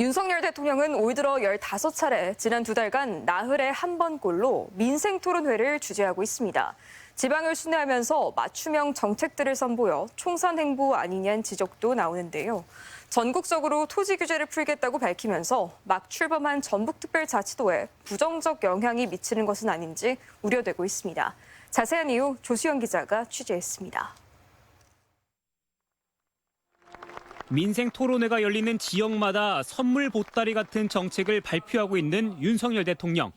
윤석열 대통령은 올 들어 15차례 지난 2달간 나흘에 한 번꼴로 민생토론회를 주재하고 있습니다. 지방을 순회하면서 맞춤형 정책들을 선보여 총선 행보 아니냐는 지적도 나오는데요. 전국적으로 토지 규제를 풀겠다고 밝히면서 막 출범한 전북특별자치도에 부정적 영향이 미치는 것은 아닌지 우려되고 있습니다. 자세한 이유 조수영 기자가 취재했습니다. 민생 토론회가 열리는 지역마다 선물 보따리 같은 정책을 발표하고 있는 윤석열 대통령.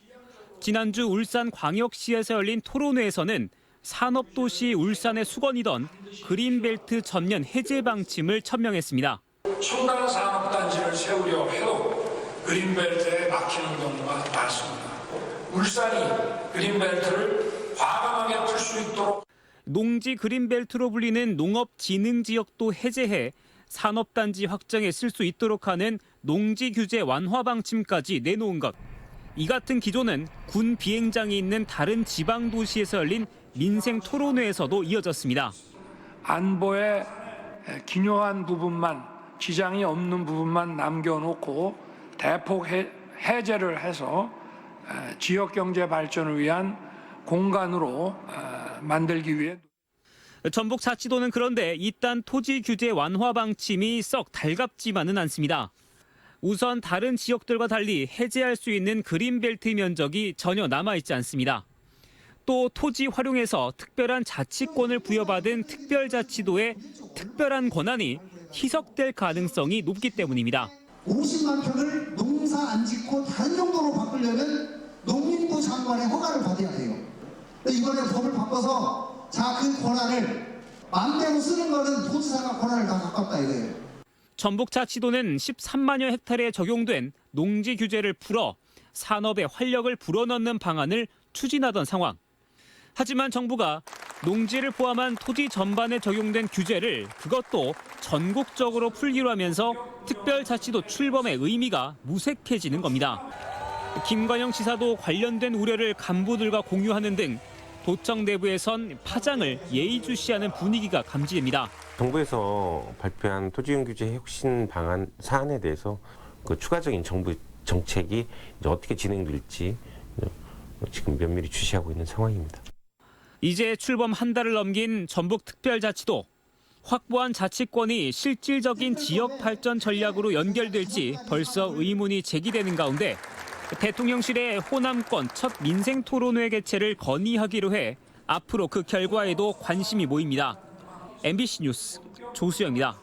지난주 울산광역시에서 열린 토론회에서는 산업도시 울산의 수건이던 그린벨트 전면 해제 방침을 천명했습니다. 첨단 산업단지를 세우려 해도 그린벨트에 막히는 경우가 많습니다. 울산이 그린벨트를 과감하게 풀 수 있도록 농지 그린벨트로 불리는 농업진흥지역도 해제해 산업단지 확장에 쓸 수 있도록 하는 농지 규제 완화 방침까지 내놓은 것. 이 같은 기조는 군 비행장이 있는 다른 지방 도시에서 열린 민생 토론회에서도 이어졌습니다. 안보에 기묘한 부분만, 지장이 없는 부분만 남겨놓고 대폭 해제를 해서 지역 경제 발전을 위한 공간으로 만들기 위해. 전북자치도는 그런데 이딴 토지 규제 완화 방침이 썩 달갑지만은 않습니다. 우선 다른 지역들과 달리 해제할 수 있는 그린벨트 면적이 전혀 남아있지 않습니다. 또 토지 활용에서 특별한 자치권을 부여받은 특별자치도의 특별한 권한이 희석될 가능성이 높기 때문입니다. 50만 평을 농사 안 짓고 다른 용도로 바꾸려면 농림부 장관의 허가를 받아야 돼요. 이번에 법을 바꿔서 그 권한을 마음대로 쓰는 거는 토지사가 권한을 다 가깝다 이거예요. 전북자치도는 13만여 헥타르에 적용된 농지 규제를 풀어 산업에 활력을 불어넣는 방안을 추진하던 상황. 하지만 정부가 농지를 포함한 토지 전반에 적용된 규제를 그것도 전국적으로 풀기로 하면서 특별자치도 출범의 의미가 무색해지는 겁니다. 김관영 지사도 관련된 우려를 간부들과 공유하는 등 도청 내부에선 파장을 예의주시하는 분위기가 감지됩니다. 정부에서 발표한 토지이용 규제 혁신 방안 사안에 대해서 그 추가적인 정부 정책이 이제 어떻게 진행될지 지금 면밀히 주시하고 있는 상황입니다. 이제 출범 한 달을 넘긴 전북특별자치도. 확보한 자치권이 실질적인 지역 발전 전략으로 연결될지 벌써 의문이 제기되는 가운데 대통령실의 호남권 첫 민생 토론회 개최를 건의하기로 해 앞으로 그 결과에도 관심이 모입니다. MBC 뉴스 조수영입니다.